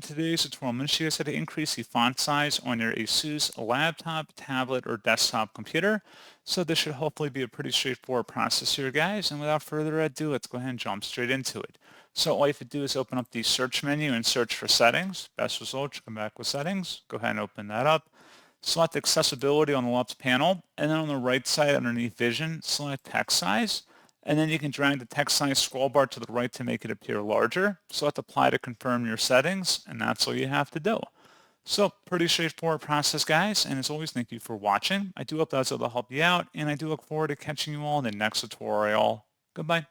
today's tutorial, I'm going to show you guys how to increase the font size on your ASUS laptop, tablet, or desktop computer. So this should hopefully be a pretty straightforward process here, guys. And without further ado, let's go ahead and jump straight into it. So all you have to do is open up the search menu and search for settings. Best result, come back with settings. Go ahead and open that up. Select accessibility on the left panel, and then on the right side underneath vision, select text size. And then you can drag the text size scroll bar to the right to make it appear larger. Select apply to confirm your settings, and that's all you have to do. So pretty straightforward process, guys. And as always, thank you for watching. I do hope that was able to help you out, and I do look forward to catching you all in the next tutorial. Goodbye.